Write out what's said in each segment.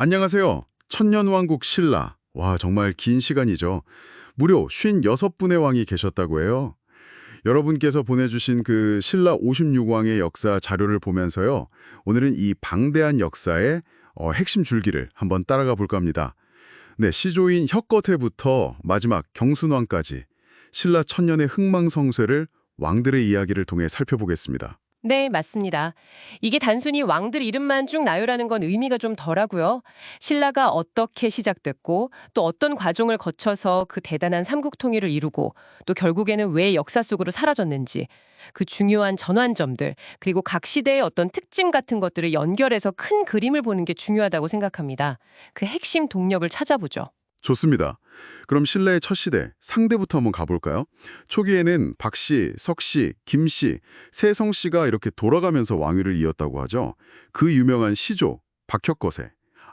안녕하세요. 천년왕국 신라. 와, 정말 긴 시간이죠. 무려 56분의 왕이 계셨다고 해요. 여러분께서 보내주신 그 신라 56왕의 역사 자료를 보면서요. 오늘은 이 방대한 역사의 핵심 줄기를 한번 따라가 볼까 합니다. 네, 시조인 혁거태부터 마지막 경순왕까지 신라 천년의 흥망성쇠를 왕들의 이야기를 통해 살펴보겠습니다. 네, 맞습니다. 이게 단순히 왕들 이름만 쭉 나열하는 건 의미가 좀 덜하고요. 신라가 어떻게 시작됐고 또 어떤 과정을 거쳐서 그 대단한 삼국 통일을 이루고 또 결국에는 왜 역사 속으로 사라졌는지 그 중요한 전환점들 그리고 각 시대의 어떤 특징 같은 것들을 연결해서 큰 그림을 보는 게 중요하다고 생각합니다. 그 핵심 동력을 찾아보죠. 좋습니다. 그럼 신라의 첫 시대, 상대부터 한번 가볼까요? 초기에는 박씨, 석씨, 김씨, 세성씨가 이렇게 돌아가면서 왕위를 이었다고 하죠. 그 유명한 시조, 박혁거세,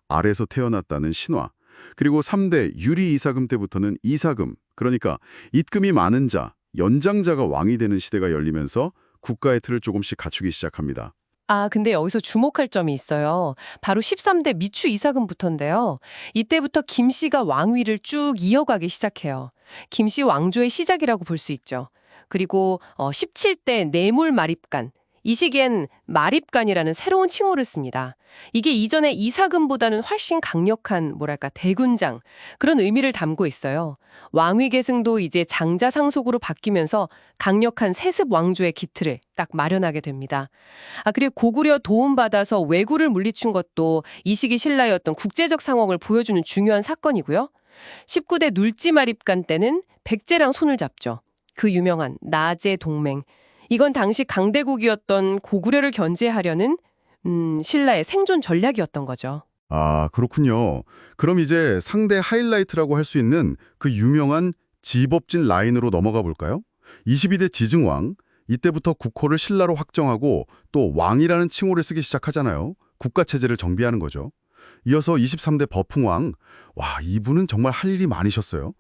알에서 태어났다는 신화, 그리고 3대 유리 이사금 때부터는 이사금, 그러니까 입금이 많은 자, 연장자가 왕이 되는 시대가 열리면서 국가의 틀을 조금씩 갖추기 시작합니다. 근데 여기서 주목할 점이 있어요. 바로 13대 미추 이사금부터인데요. 이때부터 김씨가 왕위를 쭉 이어가기 시작해요. 김씨 왕조의 시작이라고 볼 수 있죠. 그리고 17대 뇌물마립간. 이 시기엔 마립간이라는 새로운 칭호를 씁니다. 이게 이전의 이사금보다는 훨씬 강력한 뭐랄까 대군장 그런 의미를 담고 있어요. 왕위 계승도 이제 장자 상속으로 바뀌면서 강력한 세습 왕조의 기틀을 딱 마련하게 됩니다. 그리고 고구려 도움받아서 왜구를 물리친 것도 이 시기 신라의 어떤 국제적 상황을 보여주는 중요한 사건이고요. 19대 눌지마립간 때는 백제랑 손을 잡죠. 그 유명한 나제 동맹. 이건 당시 강대국이었던 고구려를 견제하려는 신라의 생존 전략이었던 거죠. 아, 그렇군요. 그럼 이제 상대 하이라이트라고 할 수 있는 그 유명한 지법진 라인으로 넘어가 볼까요? 22대 지증왕, 이때부터 국호를 신라로 확정하고 또 왕이라는 칭호를 쓰기 시작하잖아요. 국가체제를 정비하는 거죠. 이어서 23대 버풍왕, 와, 이분은 정말 할 일이 많으셨어요.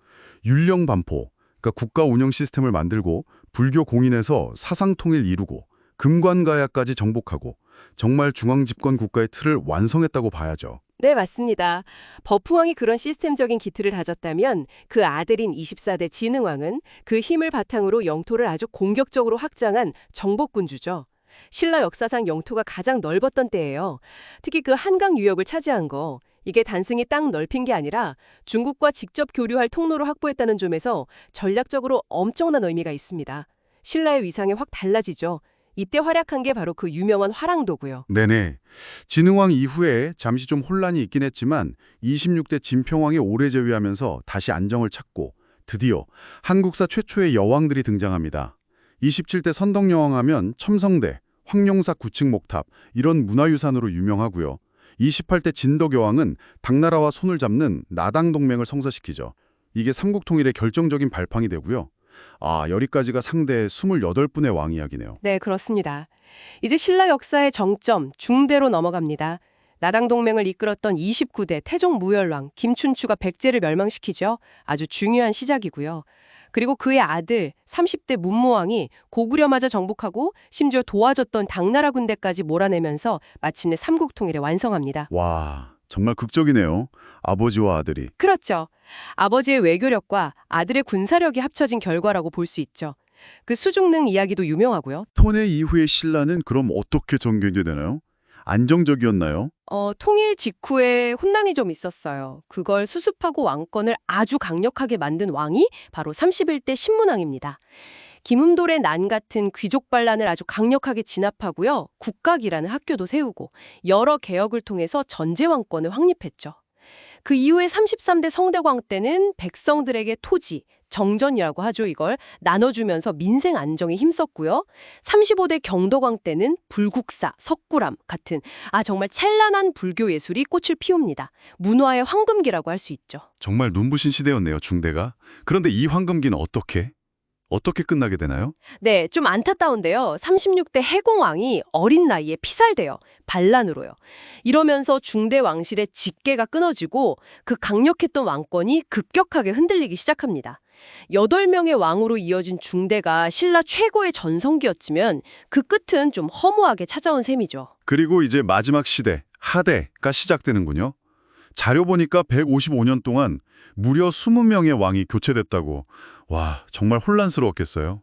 율령반포, 그러니까 국가 운영 시스템을 만들고 불교 공인에서 사상 통일 이루고 금관가야까지 정복하고 정말 중앙집권 국가의 틀을 완성했다고 봐야죠. 네, 맞습니다. 버프왕이 그런 시스템적인 기틀을 다졌다면 그 아들인 24대 진흥왕은 그 힘을 바탕으로 영토를 아주 공격적으로 확장한 정복군주죠. 신라 역사상 영토가 가장 넓었던 때예요. 특히 그 한강 유역을 차지한 거. 이게 단순히 땅 넓힌 게 아니라 중국과 직접 교류할 통로를 확보했다는 점에서 전략적으로 엄청난 의미가 있습니다. 신라의 위상이 확 달라지죠. 이때 활약한 게 바로 그 유명한 화랑도고요. 네네. 진흥왕 이후에 잠시 좀 혼란이 있긴 했지만 26대 진평왕이 오래 재위하면서 다시 안정을 찾고 드디어 한국사 최초의 여왕들이 등장합니다. 27대 선덕여왕 하면 첨성대, 황룡사 구층목탑 이런 문화유산으로 유명하고요. 28대 진덕여왕은 당나라와 손을 잡는 나당 동맹을 성사시키죠. 이게 삼국통일의 결정적인 발판이 되고요. 여기까지가 상대 28분의 왕 이야기네요. 네, 그렇습니다. 이제 신라 역사의 정점, 중대로 넘어갑니다. 나당 동맹을 이끌었던 29대 태종 무열왕 김춘추가 백제를 멸망시키죠. 아주 중요한 시작이고요. 그리고 그의 아들 30대 문무왕이 고구려마저 정복하고 심지어 도와줬던 당나라 군대까지 몰아내면서 마침내 삼국통일을 완성합니다. 와, 정말 극적이네요. 아버지와 아들이. 그렇죠. 아버지의 외교력과 아들의 군사력이 합쳐진 결과라고 볼 수 있죠. 그 수중능 이야기도 유명하고요. 통일 이후의 신라는 그럼 어떻게 전개가 되나요? 안정적이었나요? 통일 직후에 혼란이 좀 있었어요. 그걸 수습하고 왕권을 아주 강력하게 만든 왕이 바로 31대 신문왕입니다. 김음돌의 난 같은 귀족 반란을 아주 강력하게 진압하고요. 국각이라는 학교도 세우고 여러 개혁을 통해서 전제 왕권을 확립했죠. 그 이후에 33대 성대광 때는 백성들에게 토지, 정전이라고 하죠, 이걸 나눠주면서 민생 안정에 힘썼고요. 35대 경도광 때는 불국사, 석굴암 같은 정말 찬란한 불교 예술이 꽃을 피웁니다. 문화의 황금기라고 할 수 있죠. 정말 눈부신 시대였네요, 중대가. 그런데 이 황금기는 어떻게 끝나게 되나요? 네, 좀 안타까운데요. 36대 해공왕이 어린 나이에 피살돼요. 반란으로요. 이러면서 중대 왕실의 직계가 끊어지고 그 강력했던 왕권이 급격하게 흔들리기 시작합니다. 8명의 왕으로 이어진 중대가 신라 최고의 전성기였지만 그 끝은 좀 허무하게 찾아온 셈이죠. 그리고 이제 마지막 시대, 하대가 시작되는군요. 자료 보니까 155년 동안 무려 20명의 왕이 교체됐다고. 와, 정말 혼란스러웠겠어요.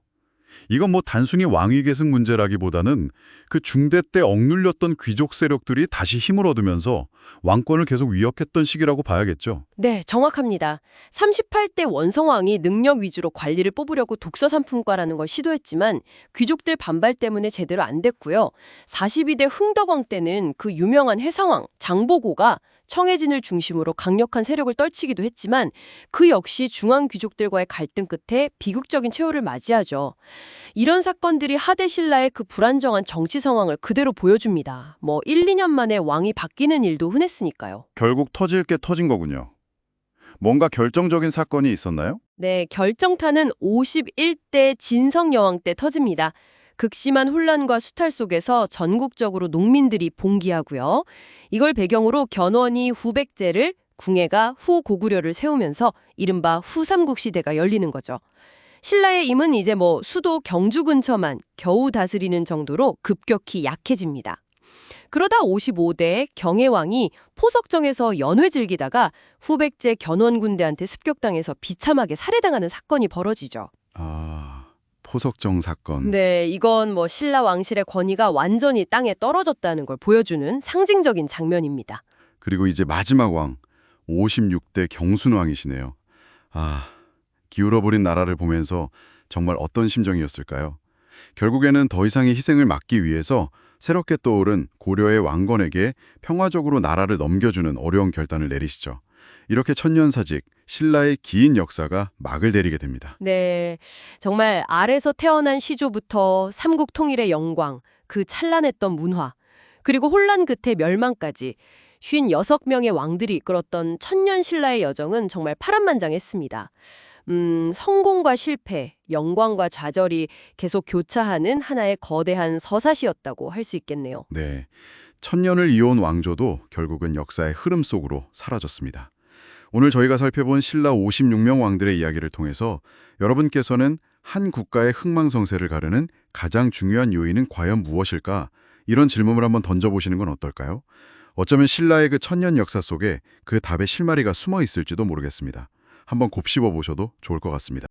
이건 뭐 단순히 왕위 계승 문제라기보다는 그 중대 때 억눌렸던 귀족 세력들이 다시 힘을 얻으면서 왕권을 계속 위협했던 시기라고 봐야겠죠. 네, 정확합니다. 38대 원성왕이 능력 위주로 관리를 뽑으려고 독서삼품과라는 걸 시도했지만 귀족들 반발 때문에 제대로 안 됐고요. 42대 흥덕왕 때는 그 유명한 해상왕 장보고가 청해진을 중심으로 강력한 세력을 떨치기도 했지만 그 역시 중앙 귀족들과의 갈등 끝에 비극적인 최후를 맞이하죠. 이런 사건들이 하대 신라의 그 불안정한 정치 상황을 그대로 보여줍니다. 1, 2년 만에 왕이 바뀌는 일도 흔했으니까요. 결국 터질 게 터진 거군요. 뭔가 결정적인 사건이 있었나요? 네, 결정타는 51대 진성여왕 때 터집니다. 극심한 혼란과 수탈 속에서 전국적으로 농민들이 봉기하고요. 이걸 배경으로 견훤이 후백제를, 궁예가 후고구려를 세우면서 이른바 후삼국 시대가 열리는 거죠. 신라의 힘은 이제 수도 경주 근처만 겨우 다스리는 정도로 급격히 약해집니다. 그러다 55대 경혜왕이 포석정에서 연회 즐기다가 후백제 견훤 군대한테 습격당해서 비참하게 살해당하는 사건이 벌어지죠. 포석정 사건. 네, 이건 신라 왕실의 권위가 완전히 땅에 떨어졌다는 걸 보여주는 상징적인 장면입니다. 그리고 이제 마지막 왕, 56대 경순왕이시네요. 기울어버린 나라를 보면서 정말 어떤 심정이었을까요? 결국에는 더 이상의 희생을 막기 위해서 새롭게 떠오른 고려의 왕건에게 평화적으로 나라를 넘겨주는 어려운 결단을 내리시죠. 이렇게 천년사직, 신라의 긴 역사가 막을 내리게 됩니다. 네, 정말 알에서 태어난 시조부터 삼국 통일의 영광, 그 찬란했던 문화, 그리고 혼란 끝에 멸망까지 56명의 왕들이 이끌었던 천년 신라의 여정은 정말 파란만장했습니다. 성공과 실패, 영광과 좌절이 계속 교차하는 하나의 거대한 서사시였다고 할 수 있겠네요. 네, 천년을 이어온 왕조도 결국은 역사의 흐름 속으로 사라졌습니다. 오늘 저희가 살펴본 신라 56명 왕들의 이야기를 통해서 여러분께서는 한 국가의 흥망성쇠를 가르는 가장 중요한 요인은 과연 무엇일까? 이런 질문을 한번 던져보시는 건 어떨까요? 어쩌면 신라의 그 천년 역사 속에 그 답의 실마리가 숨어 있을지도 모르겠습니다. 한번 곱씹어 보셔도 좋을 것 같습니다.